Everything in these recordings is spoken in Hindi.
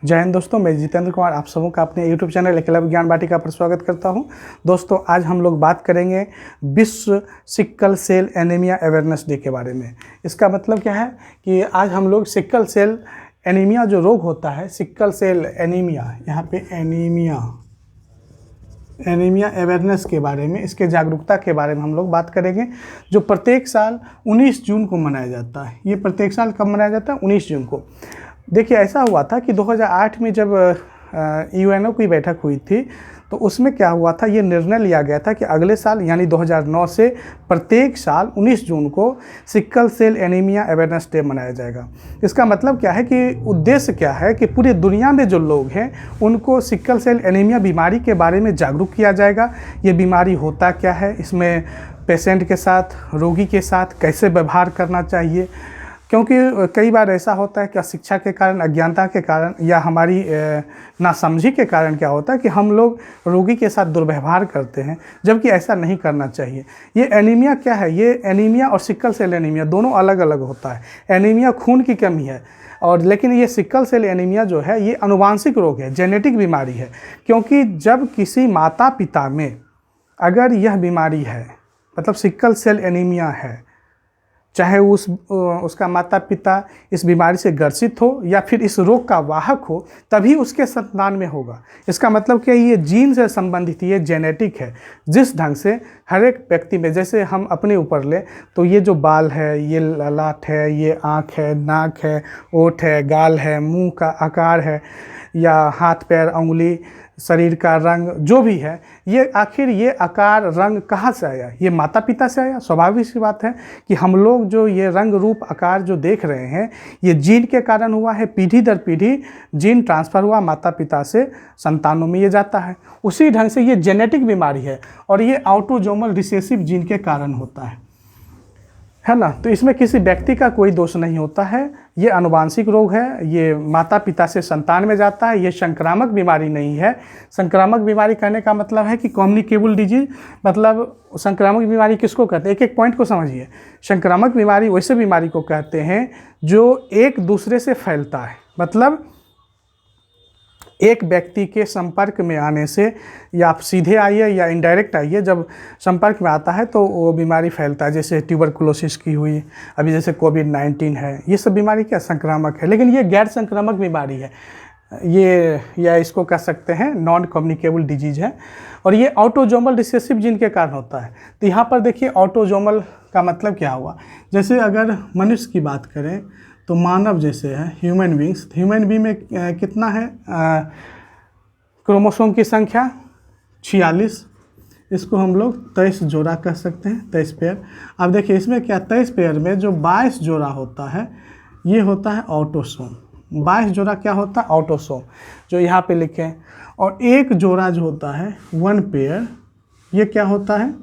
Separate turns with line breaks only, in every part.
जय हिंद दोस्तों, मैं जितेंद्र कुमार आप सबों का अपने YouTube चैनल एकलव्य ज्ञान वाटिका पर स्वागत करता हूं। दोस्तों, आज हम लोग बात करेंगे विश्व sickle cell anaemia awareness day के बारे में। इसका मतलब क्या है कि आज हम लोग सिकल सेल एनीमिया जो रोग होता है, सिकल सेल एनीमिया, यहाँ पे एनीमिया अवेयरनेस के बारे में, इसके जागरूकता के बारे में हम लोग बात करेंगे, जो प्रत्येक साल 19 जून को मनाया जाता है। ये प्रत्येक साल कब मनाया जाता है? 19 जून को। देखिए, ऐसा हुआ था कि 2008 में जब यूएनओ की बैठक हुई थी, तो उसमें क्या हुआ था, ये निर्णय लिया गया था कि अगले साल यानी 2009 से प्रत्येक साल 19 जून को sickle cell anaemia awareness day मनाया जाएगा। इसका मतलब क्या है कि उद्देश्य क्या है कि पूरी दुनिया में जो लोग हैं उनको सिकल सेल एनीमिया बीमारी के बारे में जागरूक किया जाएगा। ये बीमारी होता क्या है, इसमें पेशेंट के साथ, रोगी के साथ कैसे व्यवहार करना चाहिए, क्योंकि कई बार ऐसा होता है कि अशिक्षा के कारण, अज्ञानता के कारण या हमारी नासमझी के कारण क्या होता है कि हम लोग रोगी के साथ दुर्व्यवहार करते हैं, जबकि ऐसा नहीं करना चाहिए। ये एनीमिया क्या है? ये एनीमिया और सिकल सेल एनीमिया दोनों अलग अलग होता है। एनीमिया खून की कमी है, और लेकिन ये सिकल सेल एनीमिया जो है ये आनुवांशिक रोग है, जेनेटिक बीमारी है। क्योंकि जब किसी माता पिता में अगर यह बीमारी है, मतलब सिकल सेल एनीमिया है, चाहे उसका माता पिता इस बीमारी से ग्रसित हो या फिर इस रोग का वाहक हो, तभी उसके संतान में होगा। इसका मतलब कि ये जीन से संबंधित, ये जेनेटिक है। जिस ढंग से हर एक व्यक्ति में, जैसे हम अपने ऊपर ले तो ये जो बाल है, ये ललाट है, ये आँख है, नाक है, ओठ है, गाल है, मुंह का आकार है, या हाथ पैर उंगली, शरीर का रंग जो भी है, ये आखिर ये आकार रंग कहाँ से आया? ये माता पिता से आया। स्वाभाविक सी बात है कि हम लोग जो ये रंग रूप आकार जो देख रहे हैं, ये जीन के कारण हुआ है। पीढ़ी दर पीढ़ी जीन ट्रांसफ़र हुआ, माता पिता से संतानों में ये जाता है। उसी ढंग से ये जेनेटिक बीमारी है और ये ऑटोसोमल रिसेसिव जीन के कारण होता है ना। तो इसमें किसी व्यक्ति का कोई दोष नहीं होता है। ये आनुवांशिक रोग है, ये माता पिता से संतान में जाता है। ये संक्रामक बीमारी नहीं है। संक्रामक बीमारी कहने का मतलब है कि कम्युनिकेबल डिजीज, मतलब संक्रामक बीमारी किसको कहते हैं? एक एक पॉइंट को समझिए। संक्रामक बीमारी वैसे बीमारी को कहते हैं जो एक दूसरे से फैलता है, मतलब एक व्यक्ति के संपर्क में आने से, या आप सीधे आइए या इनडायरेक्ट आइए, जब संपर्क में आता है तो वो बीमारी फैलता है। जैसे ट्यूबरकुलोसिस की हुई, अभी जैसे कोविड-19 है, ये सब बीमारी क्या संक्रामक है, लेकिन ये गैर संक्रामक बीमारी है। ये, या इसको कह सकते हैं नॉन कम्युनिकेबल डिजीज है, और ये ऑटोसोमल रिसेसिव जीन के कारण होता है। तो यहाँ पर देखिए, ऑटोसोमल का मतलब क्या हुआ। जैसे अगर मनुष्य की बात करें तो मानव जैसे है, ह्यूमन बींग्स, ह्यूमन बींग में कितना है क्रोमोसोम की संख्या? 46। इसको हम लोग 23 जोड़ा कह सकते हैं, 23 पेयर। अब देखिए इसमें क्या, 23 पेयर में जो 22 जोड़ा होता है ये होता है ऑटोसोम। 22 जोड़ा क्या होता है? ऑटोसोम, जो यहाँ पे लिखे। और एक जोड़ा जो होता है 1 पेयर, ये क्या होता है?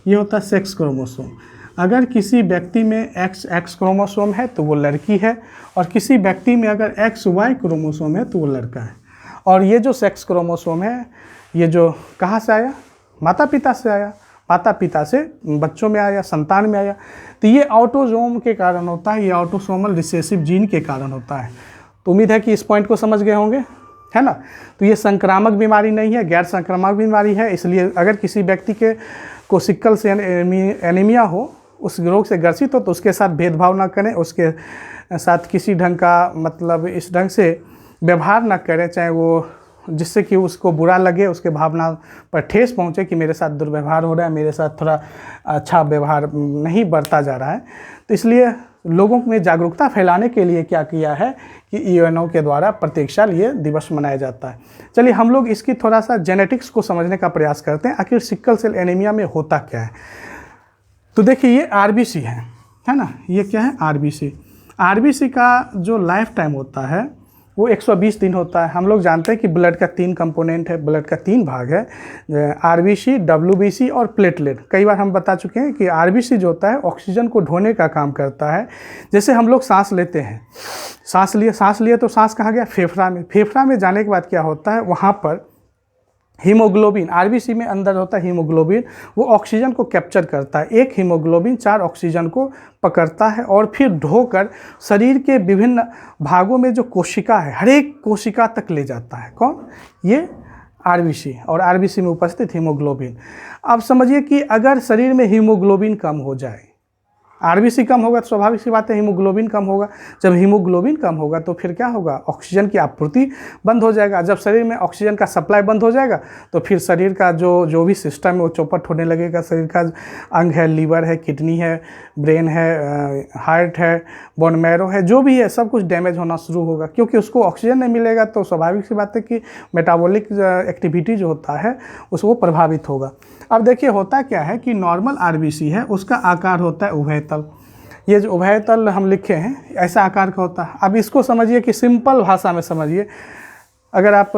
ये होता है सेक्स क्रोमोसोम। अगर किसी व्यक्ति में XX क्रोमोसोम है तो वो लड़की है, और किसी व्यक्ति में अगर XY क्रोमोसोम है तो वो लड़का है। और ये जो सेक्स क्रोमोसोम है, ये जो कहाँ से आया? माता पिता से आया। माता पिता से बच्चों में आया, संतान में आया। तो ये ऑटोसोम के कारण होता है, ये ऑटोसोमल रिसेसिव जीन के कारण होता है। तो उम्मीद है कि इस पॉइंट को समझ गए होंगे, है ना। तो ये संक्रामक बीमारी नहीं है, गैर संक्रामक बीमारी है। इसलिए अगर किसी व्यक्ति को सिकल सेल एनीमिया हो, उस रोग से ग्रसित हो, तो उसके साथ भेदभाव ना करें, उसके साथ किसी ढंग का, मतलब इस ढंग से व्यवहार ना करें, चाहे वो जिससे कि उसको बुरा लगे, उसके भावना पर ठेस पहुंचे कि मेरे साथ दुर्व्यवहार हो रहा है, मेरे साथ थोड़ा अच्छा व्यवहार नहीं बरता जा रहा है। तो इसलिए लोगों में जागरूकता फैलाने के लिए क्या किया है कि यूएनओ के द्वारा प्रत्येक साल ये दिवस मनाया जाता है। चलिए हम लोग इसकी थोड़ा सा जेनेटिक्स को समझने का प्रयास करते हैं, आखिर सिकल सेल एनीमिया में होता क्या है। तो देखिए, ये आरबीसी है ना। ये क्या है? आरबीसी। आरबीसी का जो लाइफ टाइम होता है वो 120 दिन होता है। हम लोग जानते हैं कि ब्लड का 3 कंपोनेंट है, ब्लड का 3 भाग है, आरबीसी, डब्ल्यूबीसी और प्लेटलेट। कई बार हम बता चुके हैं कि आरबीसी जो होता है ऑक्सीजन को ढोने का काम करता है। जैसे हम लोग सांस लेते हैं, सांस लिए तो सांस कहाँ गया? फेफड़ा में। फेफड़ा में जाने के बाद क्या होता है, वहाँ पर हीमोग्लोबिन आरबीसी में अंदर होता है हीमोग्लोबिन, वो ऑक्सीजन को कैप्चर करता है। एक हीमोग्लोबिन 4 ऑक्सीजन को पकड़ता है और फिर ढोकर शरीर के विभिन्न भागों में जो कोशिका है हर एक कोशिका तक ले जाता है। कौन? ये आरबीसी, और आरबीसी में उपस्थित हीमोग्लोबिन। अब समझिए कि अगर शरीर में हीमोग्लोबिन कम हो जाए, आरबीसी कम होगा तो स्वाभाविक सी बात है हीमोग्लोबिन कम होगा। जब हीमोग्लोबिन कम होगा तो फिर क्या होगा? ऑक्सीजन की आपूर्ति बंद हो जाएगा। जब शरीर में ऑक्सीजन का सप्लाई बंद हो जाएगा तो फिर शरीर का जो भी सिस्टम है वो चौपट होने लगेगा। शरीर का अंग है, लीवर है, किडनी है, ब्रेन है, हार्ट है, बोन मैरो है, जो भी है सब कुछ डैमेज होना शुरू होगा, क्योंकि उसको ऑक्सीजन नहीं मिलेगा। तो स्वाभाविक सी बात है कि मेटाबॉलिक एक्टिविटी जो होता है उसको प्रभावित होगा। अब देखिए होता क्या है कि नॉर्मल आरबीसी है, उसका आकार होता है उभयतल। ये जो उभयतल हम लिखे हैं ऐसा आकार का होता है। अब इसको समझिए कि सिंपल भाषा में समझिए, अगर आप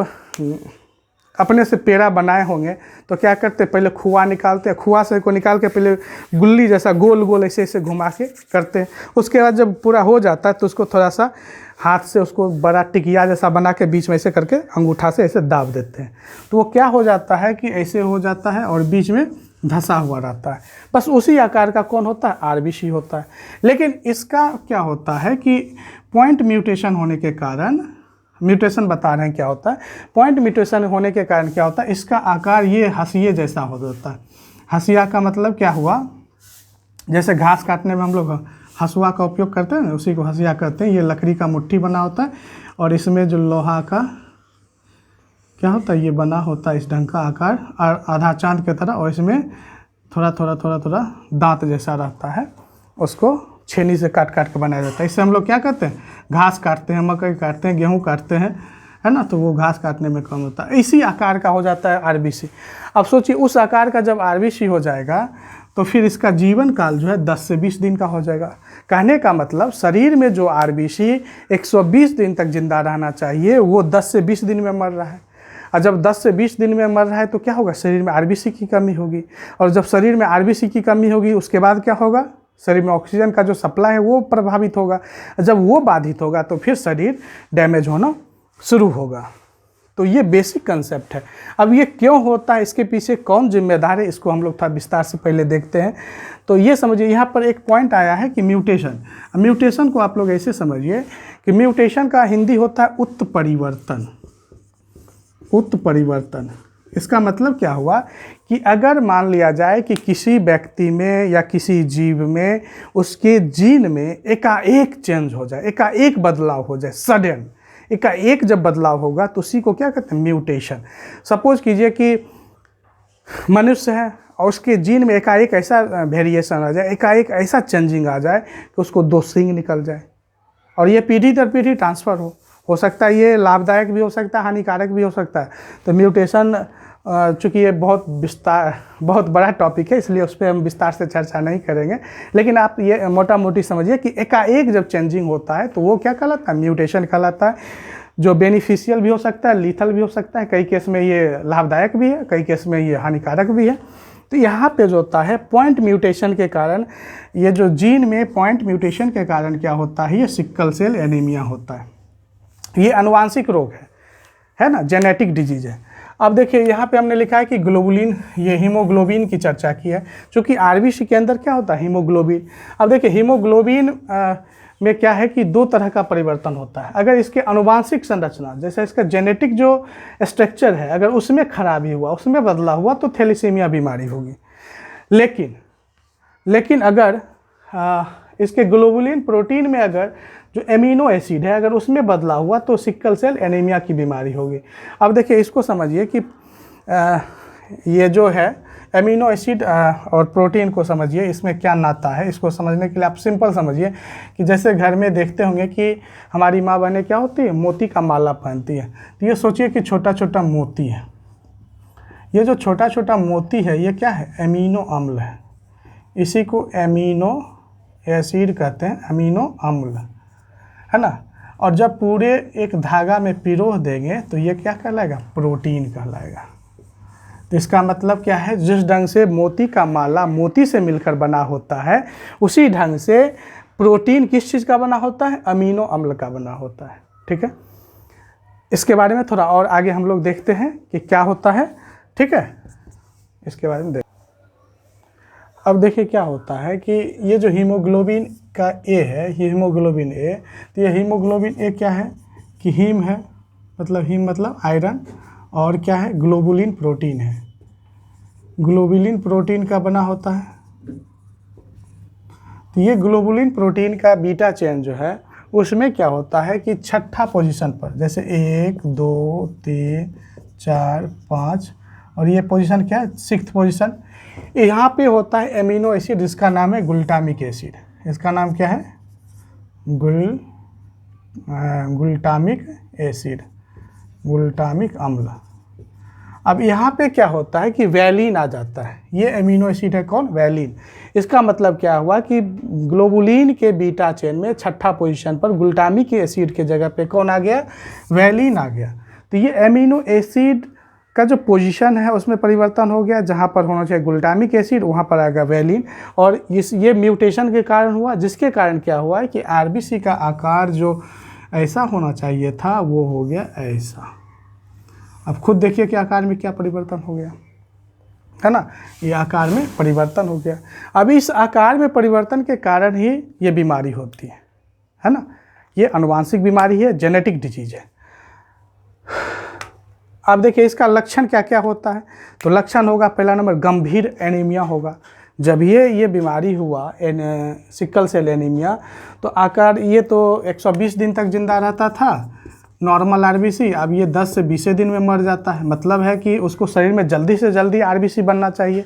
अपने से पेड़ा बनाए होंगे तो क्या करते, पहले खुआ निकालते हैं, खुआ से को निकाल के पहले गुल्ली जैसा गोल गोल ऐसे ऐसे घुमा के करते हैं। उसके बाद जब पूरा हो जाता है तो उसको थोड़ा सा हाथ से उसको बड़ा टिकिया जैसा बना के बीच में ऐसे करके अंगूठा से ऐसे दाब देते हैं, तो वो क्या हो जाता है कि ऐसे हो जाता है और बीच में धंसा हुआ रहता है। बस उसी आकार का कौन होता है? आरबीसी होता है। लेकिन इसका क्या होता है कि पॉइंट म्यूटेशन होने के कारण, म्यूटेशन बता रहे हैं क्या होता है, पॉइंट म्यूटेशन होने के कारण क्या होता है, इसका आकार ये हंसिये जैसा हो जाता है। हंसिया का मतलब क्या हुआ? जैसे घास काटने में हम लोग हंसुआ का उपयोग करते हैं ना, उसी को हंसिया कहते हैं। ये लकड़ी का मुट्ठी बना होता है और इसमें जो लोहा का क्या होता है, ये बना होता है इस ढंग का आकार, और आधा चांद की तरह, और इसमें थोड़ा थोड़ा थोड़ा थोड़ा दांत जैसा रहता है, उसको छेनी से काट काट के बनाया जाता है। इससे हम लोग क्या करते हैं? घास काटते हैं, मकई काटते हैं, गेहूँ काटते हैं, है ना, तो वो घास काटने में काम होता है। इसी आकार का हो जाता है आरबीसी। अब सोचिए उस आकार का जब आरबीसी हो जाएगा तो फिर इसका जीवन काल जो है 10 से 20 दिन का हो जाएगा। कहने का मतलब शरीर में जो आरबीसी 120 दिन तक जिंदा रहना चाहिए वो 10 से 20 दिन में मर रहा है। और जब 10 से 20 दिन में मर रहा है तो क्या होगा? शरीर में आरबीसी की कमी होगी, और जब शरीर में आरबीसी की कमी होगी उसके बाद क्या होगा? शरीर में ऑक्सीजन का जो सप्लाई है वो प्रभावित होगा। जब वो बाधित होगा तो फिर शरीर डैमेज होना शुरू होगा। तो ये बेसिक कंसेप्ट है। अब ये क्यों होता है, इसके पीछे कौन जिम्मेदार है, इसको हम लोग थोड़ा विस्तार से पहले देखते हैं। तो ये समझिए यहाँ पर एक पॉइंट आया है कि म्यूटेशन। म्यूटेशन को आप लोग ऐसे समझिए कि म्यूटेशन का हिंदी होता है उत्परिवर्तन। उत्परिवर्तन इसका मतलब क्या हुआ कि अगर मान लिया जाए कि किसी व्यक्ति में या किसी जीव में उसके जीन में एकाएक चेंज हो जाए, एकाएक बदलाव हो जाए, सडन एकाएक जब बदलाव होगा तो उसी को क्या कहते हैं? म्यूटेशन। सपोज कीजिए कि मनुष्य है और उसके जीन में एकाएक ऐसा वेरिएशन आ जाए, एकाएक ऐसा चेंजिंग आ जाए कि उसको 2 सींग निकल जाए, और ये पीढ़ी दर पीढ़ी ट्रांसफ़र हो सकता है। ये लाभदायक भी हो सकता है, हानिकारक भी हो सकता है। तो म्यूटेशन चूँकि ये बहुत बड़ा टॉपिक है, इसलिए उस पर हम विस्तार से चर्चा नहीं करेंगे, लेकिन आप ये मोटा मोटी समझिए कि एकाएक जब चेंजिंग होता है तो वो क्या कहलाता है? म्यूटेशन कहलाता है, जो बेनिफिशियल भी हो सकता है, लीथल भी हो सकता है। कई केस में ये लाभदायक भी है, कई केस में ये हानिकारक भी है। तो यहाँ पे जो होता है पॉइंट म्यूटेशन के कारण, ये जो जीन में पॉइंट म्यूटेशन के कारण क्या होता है? ये सिकल सेल एनीमिया होता है। ये अनुवांशिक रोग है ना, जेनेटिक डिजीज है। अब देखिए यहाँ पे हमने लिखा है कि ग्लोबुलिन, ये हीमोग्लोबिन की चर्चा की है, क्योंकि आरबीसी के अंदर क्या होता है? हीमोग्लोबिन। अब देखिए हीमोग्लोबिन में क्या है कि 2 तरह का परिवर्तन होता है। अगर इसके अनुवांशिक संरचना, जैसे इसका जेनेटिक जो स्ट्रक्चर है, अगर उसमें खराबी हुआ, उसमें बदलाव हुआ तो थैलेसीमिया बीमारी होगी। लेकिन अगर इसके ग्लोबुलिन प्रोटीन में अगर जो एमिनो एसिड है अगर उसमें बदलाव हुआ तो सिकल सेल एनीमिया की बीमारी होगी। अब देखिए इसको समझिए कि ये जो है एमिनो एसिड और प्रोटीन को समझिए, इसमें क्या नाता है। इसको समझने के लिए आप सिंपल समझिए कि जैसे घर में देखते होंगे कि हमारी माँ बहनें क्या होती है? मोती का माला पहनती है। तो ये सोचिए कि छोटा छोटा मोती है। ये जो छोटा छोटा मोती है ये क्या है? एमिनो अम्ल है। इसी को एमिनो एसिड कहते हैं, अमीनो अम्ल, है ना। और जब पूरे एक धागा में पिरो देंगे तो ये क्या कहलाएगा? प्रोटीन कहलाएगा। तो इसका मतलब क्या है? जिस ढंग से मोती का माला मोती से मिलकर बना होता है, उसी ढंग से प्रोटीन किस चीज़ का बना होता है? अमीनो अम्ल का बना होता है। ठीक है, इसके बारे में थोड़ा और आगे हम लोग देखते हैं कि क्या होता है। ठीक है, इसके बारे में देख। अब देखिए क्या होता है कि ये जो हीमोग्लोबिन का ए है, ये हीमोग्लोबिन ए, तो ये हीमोग्लोबिन ए क्या है कि हीम है, मतलब हीम मतलब आयरन, और क्या है ग्लोबुलिन प्रोटीन है। ग्लोबुलिन प्रोटीन का बना होता है। तो ये ग्लोबुलिन प्रोटीन का बीटा चेन जो है उसमें क्या होता है कि छठा पोजीशन पर, जैसे 1 2 3 4 5, और ये पोजीशन क्या है 6th पोजीशन, यहाँ पे होता है एमिनो एसिड, इसका नाम है ग्लूटामिक एसिड। इसका नाम क्या है ग्लूटामिक एसिड, ग्लूटामिक अम्ल। अब यहाँ पे क्या होता है कि वैलिन आ जाता है। ये एमिनो एसिड है कौन, वैलिन। इसका मतलब क्या हुआ कि ग्लोबुलिन के बीटा चेन में छठा पोजीशन पर ग्लूटामिक एसिड के जगह पे कौन आ गया, वैलिन आ गया। तो ये एमिनो एसिड का जो पोजीशन है उसमें परिवर्तन हो गया, जहाँ पर होना चाहिए ग्लूटामिक एसिड वहाँ पर आ गया वैलिन। और ये म्यूटेशन के कारण हुआ, जिसके कारण क्या हुआ है कि आरबीसी का आकार जो ऐसा होना चाहिए था वो हो गया ऐसा। अब खुद देखिए कि आकार में क्या परिवर्तन हो गया, है ना, ये आकार में परिवर्तन हो गया। अब इस आकार में परिवर्तन के कारण ही ये बीमारी होती है ना, ये आनुवांशिक बीमारी है, जेनेटिक डिजीज है। अब देखिए इसका लक्षण क्या क्या होता है। तो लक्षण होगा, पहला नंबर गंभीर एनीमिया होगा। जब ये बीमारी हुआ सिकल सेल एनीमिया, तो आकार ये तो 120 दिन तक जिंदा रहता था नॉर्मल आरबीसी, अब ये 10 से 20 दिन में मर जाता है। मतलब है कि उसको शरीर में जल्दी से जल्दी आरबीसी बनना चाहिए।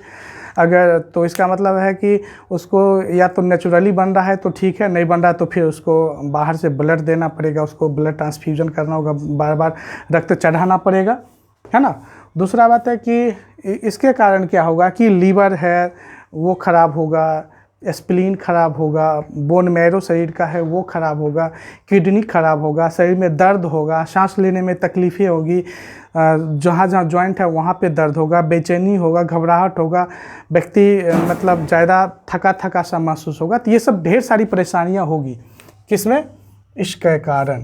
अगर तो इसका मतलब है कि उसको या तो नेचुरली बन रहा है तो ठीक है, नहीं बन रहा है तो फिर उसको बाहर से ब्लड देना पड़ेगा, उसको ब्लड ट्रांसफ्यूजन करना होगा, बार बार रक्त चढ़ाना पड़ेगा, है ना। दूसरा बात है कि इसके कारण क्या होगा कि लीवर है वो ख़राब होगा, स्प्लीन खराब होगा, बोन मैरो शरीर का है वो खराब होगा, किडनी खराब होगा, शरीर में दर्द होगा, सांस लेने में तकलीफ़ें होगी, जहाँ जहाँ जॉइंट है वहाँ पे दर्द होगा, बेचैनी होगा, घबराहट होगा, व्यक्ति मतलब ज़्यादा थका थका सा महसूस होगा। तो ये सब ढेर सारी परेशानियाँ होगी किसमें, इसके कारण।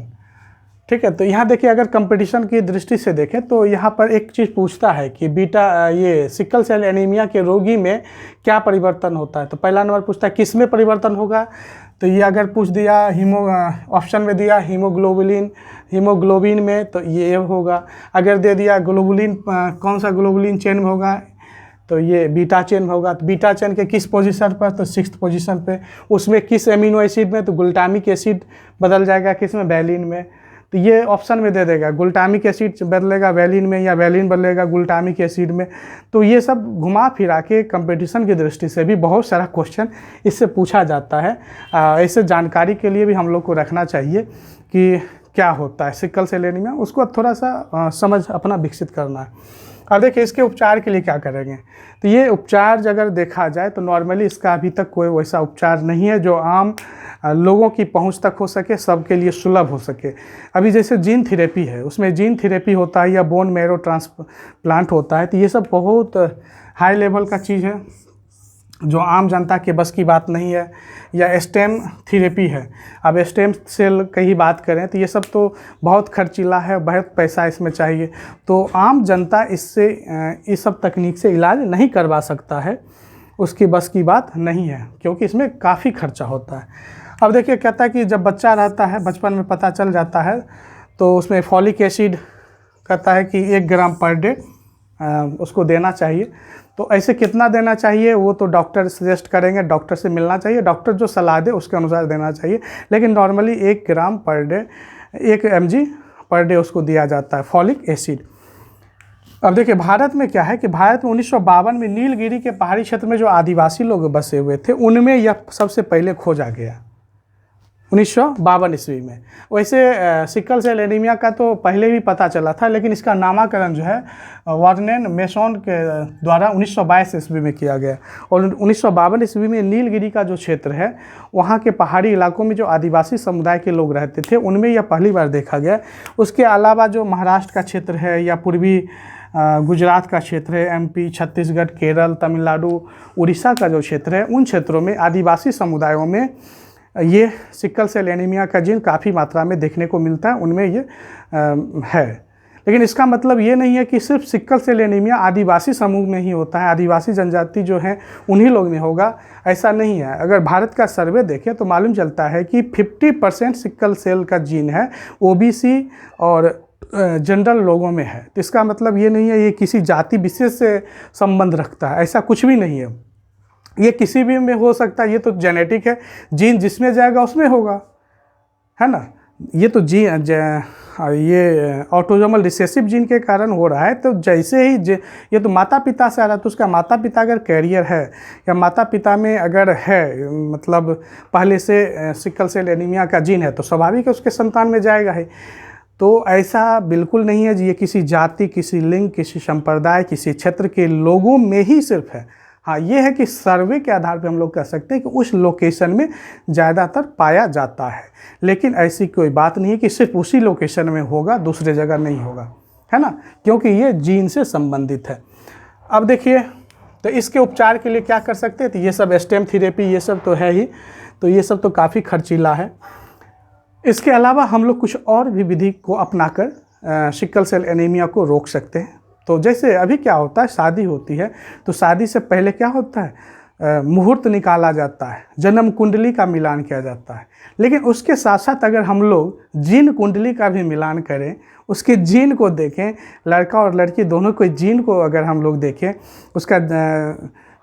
ठीक है, तो यहाँ देखिए अगर कंपटीशन की दृष्टि से देखें तो यहाँ पर एक चीज़ पूछता है कि ये सिकल सेल एनीमिया के रोगी में क्या परिवर्तन होता है। तो पहला नंबर पूछता है किस में परिवर्तन होगा। तो ये अगर पूछ दिया ऑप्शन में दिया हीमोग्लोबिन में, तो ये होगा। अगर दे दिया ग्लोबुलिन, कौन सा ग्लोबुलिन चेन में होगा, तो ये बीटा चेन में होगा। तो बीटा चेन के किस पोजीशन पर, तो 6th पोजीशन पे। उसमें किस एमिनो एसिड में, तो ग्लूटामिक एसिड बदल जाएगा किस में, वैलिन में। तो ये ऑप्शन में दे देगा ग्लूटामिक एसिड बदलेगा वैलिन में या वैलिन बदलेगा ग्लूटामिक एसिड में। तो ये सब घुमा फिरा के कंपटीशन की दृष्टि से भी बहुत सारा क्वेश्चन इससे पूछा जाता है। ऐसे जानकारी के लिए भी हम लोग को रखना चाहिए कि क्या होता है सिकल सेल एनीमिया, उसको थोड़ा सा समझ अपना विकसित करना है। अब देखिए इसके उपचार के लिए क्या करेंगे। तो ये उपचार अगर देखा जाए तो नॉर्मली इसका अभी तक कोई वैसा उपचार नहीं है जो आम लोगों की पहुंच तक हो सके, सबके लिए सुलभ हो सके। अभी जैसे जीन थेरेपी है, उसमें जीन थेरेपी होता है या बोन मैरो ट्रांसप्लांट होता है, तो ये सब बहुत हाई लेवल का चीज़ है जो आम जनता के बस की बात नहीं है। या स्टेम थेरेपी है, अब स्टेम सेल की ही बात करें तो ये सब तो बहुत खर्चीला है, बहुत पैसा इसमें चाहिए। तो आम जनता इससे इस सब तकनीक से इलाज नहीं करवा सकता है, उसकी बस की बात नहीं है, क्योंकि इसमें काफ़ी खर्चा होता है। अब देखिए कहता है कि जब बच्चा रहता है, बचपन में पता चल जाता है, तो उसमें फॉलिक एसिड कहता है कि 1 ग्राम पर डे उसको देना चाहिए। तो ऐसे कितना देना चाहिए वो तो डॉक्टर सजेस्ट करेंगे, डॉक्टर से मिलना चाहिए, डॉक्टर जो सलाह दे उसके अनुसार देना चाहिए। लेकिन नॉर्मली 1 ग्राम per day 1 mg per day उसको दिया जाता है फॉलिक एसिड। अब देखिए भारत में क्या है कि भारत में 1952 में नीलगिरी के पहाड़ी क्षेत्र में जो आदिवासी लोग बसे हुए थे उनमें यह सबसे पहले खोजा गया 1952 ईस्वी में। वैसे सिकल सेल एनीमिया का तो पहले भी पता चला था, लेकिन इसका नामकरण जो है वार्नेन मेसॉन के द्वारा 1922 ईस्वी में किया गया। और 1952 ईस्वी में नीलगिरी का जो क्षेत्र है वहाँ के पहाड़ी इलाकों में जो आदिवासी समुदाय के लोग रहते थे उनमें यह पहली बार देखा गया। उसके अलावा जो महाराष्ट्र का क्षेत्र है या पूर्वी गुजरात का क्षेत्र है, एमपी, छत्तीसगढ़, केरल, तमिलनाडु, उड़ीसा का जो क्षेत्र है, उन क्षेत्रों में आदिवासी समुदायों में ये सिकल सेल एनीमिया का जीन काफ़ी मात्रा में देखने को मिलता है, उनमें ये है। लेकिन इसका मतलब ये नहीं है कि सिर्फ सिक्कल सेल एनीमिया आदिवासी समूह में ही होता है, आदिवासी जनजाति जो हैं उन्हीं लोग में होगा, ऐसा नहीं है। अगर भारत का सर्वे देखें तो मालूम चलता है कि 50% सिक्कल सेल का जीन है ओबीसी और जनरल लोगों में है। तो इसका मतलब ये नहीं है ये किसी जाति विशेष से संबंध रखता है, ऐसा कुछ भी नहीं है। ये किसी भी में हो सकता है, ये तो जेनेटिक है, जीन जिसमें जाएगा उसमें होगा, है ना। ये तो ये ऑटोजोमल रिसेसिव जीन के कारण हो रहा है। तो जैसे ही ये तो माता पिता से आ रहा है, तो उसका माता पिता अगर कैरियर है या माता पिता में अगर है मतलब पहले से सिक्कल सेल एनीमिया का जीन है, तो स्वाभाविक है उसके संतान में जाएगा ही। तो ऐसा बिल्कुल नहीं है जी ये किसी जाति, किसी लिंग, किसी संप्रदाय, किसी क्षेत्र के लोगों में ही सिर्फ है। हाँ, ये है कि सर्वे के आधार पे हम लोग कह सकते हैं कि उस लोकेशन में ज़्यादातर पाया जाता है, लेकिन ऐसी कोई बात नहीं है कि सिर्फ उसी लोकेशन में होगा, दूसरे जगह नहीं होगा, है ना, क्योंकि ये जीन से संबंधित है। अब देखिए, तो इसके उपचार के लिए क्या कर सकते हैं, तो ये सब स्टेम थेरेपी ये सब तो है ही, तो ये सब तो काफ़ी खर्चीला है। इसके अलावा हम लोग कुछ और भी विधि को अपनाकर सिक्कल सेल एनीमिया को रोक सकते हैं। तो जैसे अभी क्या होता है, शादी होती है, तो शादी से पहले क्या होता है, मुहूर्त निकाला जाता है, जन्म कुंडली का मिलान किया जाता है। लेकिन उसके साथ साथ अगर हम लोग जीन कुंडली का भी मिलान करें, उसके जीन को देखें, लड़का और लड़की दोनों को जीन को अगर हम लोग देखें, उसका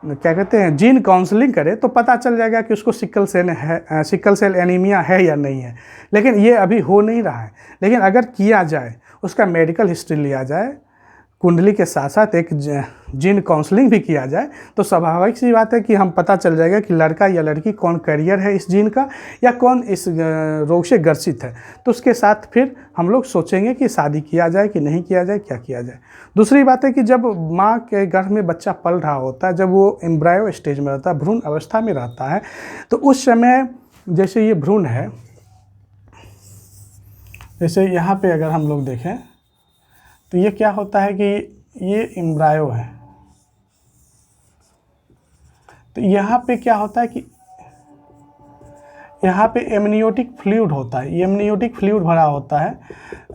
क्या कहते हैं जीन काउंसलिंग करें, तो पता चल जाएगा कि उसको सिक्कल सेल एनीमिया है या नहीं है। लेकिन ये अभी हो नहीं रहा है। लेकिन अगर किया जाए, उसका मेडिकल हिस्ट्री लिया जाए, कुंडली के साथ साथ एक जीन काउंसलिंग भी किया जाए, तो स्वाभाविक सी बात है कि हम पता चल जाएगा कि लड़का या लड़की कौन कैरियर है इस जीन का, या कौन इस रोग से ग्रसित है। तो उसके साथ फिर हम लोग सोचेंगे कि शादी किया जाए कि नहीं किया जाए, क्या किया जाए। दूसरी बात है कि जब माँ के गर्भ में बच्चा पल रहा होता है, जब वो एम्ब्रायो स्टेज में रहता है, भ्रूण अवस्था में रहता है, तो उस समय जैसे ये भ्रूण है, जैसे यहाँ पे अगर हम लोग देखें तो ये क्या होता है कि ये एम्ब्रायो है। तो यहाँ पे क्या होता है कि यहाँ पे एमनियोटिक फ्लूइड होता है, ये एमनियोटिक फ्लूइड भरा होता है।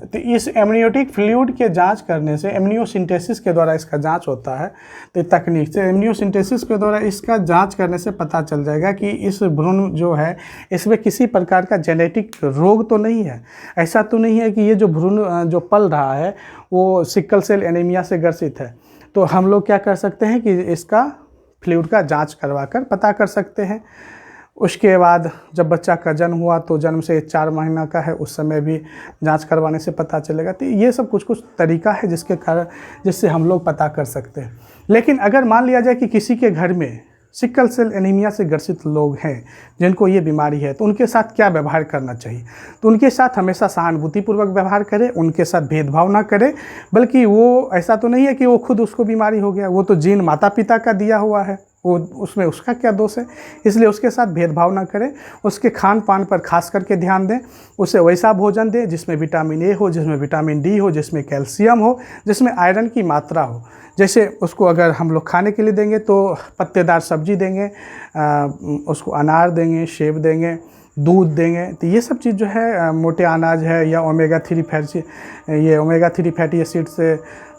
तो इस एमनियोटिक फ्लूइड के जांच करने से, एमनियोसिंथेसिस के द्वारा इसका जांच होता है, तो तकनीक से एमनियोसिंथेसिस के द्वारा इसका जांच करने से पता चल जाएगा कि इस भ्रूण जो है इसमें किसी प्रकार का जेनेटिक रोग तो नहीं है। ऐसा तो नहीं है कि ये जो भ्रूण जो पल रहा है वो सिक्कल सेल एनीमिया से ग्रसित है। तो हम लोग क्या कर सकते हैं कि इसका फ्लूइड का जाँच करवा कर पता कर सकते हैं। उसके बाद जब बच्चा का जन्म हुआ, तो जन्म से 4 महीना का है, उस समय भी जांच करवाने से पता चलेगा। तो ये सब कुछ तरीका है जिससे हम लोग पता कर सकते हैं। लेकिन अगर मान लिया जाए कि किसी के घर में सिक्कल सेल एनीमिया से ग्रसित लोग हैं जिनको ये बीमारी है, तो उनके साथ क्या व्यवहार करना चाहिए। तो उनके साथ हमेशा सहानुभूतिपूर्वक व्यवहार करें, उनके साथ भेदभाव ना करें। बल्कि वो ऐसा तो नहीं है कि वो खुद उसको बीमारी हो गया, वो तो जीन माता पिता का दिया हुआ है, वो उसमें उसका क्या दोष है। इसलिए उसके साथ भेदभाव ना करें, उसके खान पान पर खास करके ध्यान दें, उसे वैसा भोजन दें जिसमें विटामिन ए हो, जिसमें विटामिन डी हो, जिसमें कैल्शियम हो, जिसमें आयरन की मात्रा हो। जैसे उसको अगर हम लोग खाने के लिए देंगे तो पत्तेदार सब्जी देंगे, उसको अनार देंगे, सेब देंगे, दूध देंगे। तो ये सब चीज़ जो है मोटे अनाज है या ओमेगा 3 फैटी एसिड से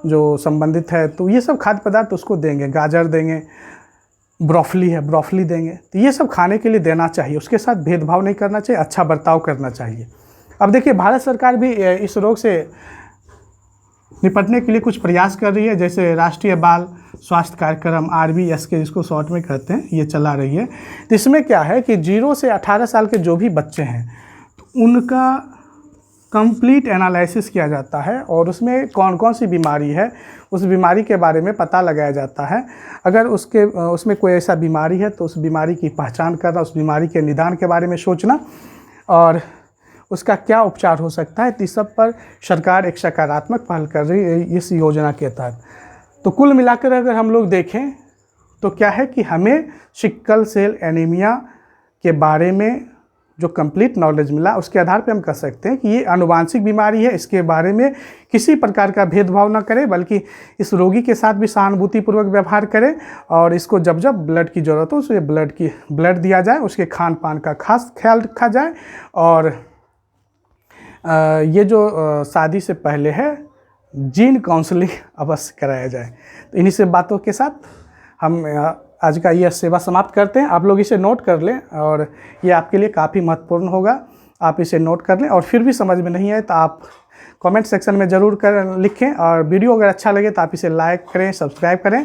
जो संबंधित है, तो ये सब खाद्य पदार्थ उसको देंगे। गाजर देंगे, ब्रोफली है, ब्रोफली देंगे। तो ये सब खाने के लिए देना चाहिए, उसके साथ भेदभाव नहीं करना चाहिए, अच्छा बर्ताव करना चाहिए। अब देखिए, भारत सरकार भी इस रोग से निपटने के लिए कुछ प्रयास कर रही है। जैसे राष्ट्रीय बाल स्वास्थ्य कार्यक्रम RBS के जिसको शॉर्ट में कहते हैं, ये चला रही है। तो इसमें क्या है कि 0 से 18 साल के जो भी बच्चे हैं, तो उनका कंप्लीट एनालिसिस किया जाता है और उसमें कौन कौन सी बीमारी है, उस बीमारी के बारे में पता लगाया जाता है। अगर उसमें कोई ऐसा बीमारी है तो उस बीमारी की पहचान करना, उस बीमारी के निदान के बारे में सोचना और उसका क्या उपचार हो सकता है। तो इस सब पर सरकार एक सकारात्मक पहल कर रही है इस योजना के तहत। तो कुल मिलाकर अगर हम लोग देखें तो क्या है कि हमें सिक्कल सेल एनीमिया के बारे में जो कंप्लीट नॉलेज मिला, उसके आधार पे हम कह सकते हैं कि ये आनुवांशिक बीमारी है। इसके बारे में किसी प्रकार का भेदभाव ना करें, बल्कि इस रोगी के साथ भी सहानुभूतिपूर्वक व्यवहार करें और इसको जब जब ब्लड की ज़रूरत हो उसे ब्लड दिया जाए, उसके खान पान का खास ख्याल रखा जाए। और ये जो शादी से पहले है जीन काउंसलिंग अवश्य कराया जाए। तो इन्हीं से बातों के साथ हम आज का यह सेवा समाप्त करते हैं। आप लोग इसे नोट कर लें और ये आपके लिए काफ़ी महत्वपूर्ण होगा। आप इसे नोट कर लें और फिर भी समझ में नहीं आए तो आप कमेंट सेक्शन में ज़रूर लिखें। और वीडियो अगर अच्छा लगे तो आप इसे लाइक करें, सब्सक्राइब करें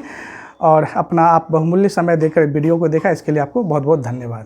और अपना आप बहुमूल्य समय देकर वीडियो को देखा इसके लिए आपको बहुत बहुत धन्यवाद।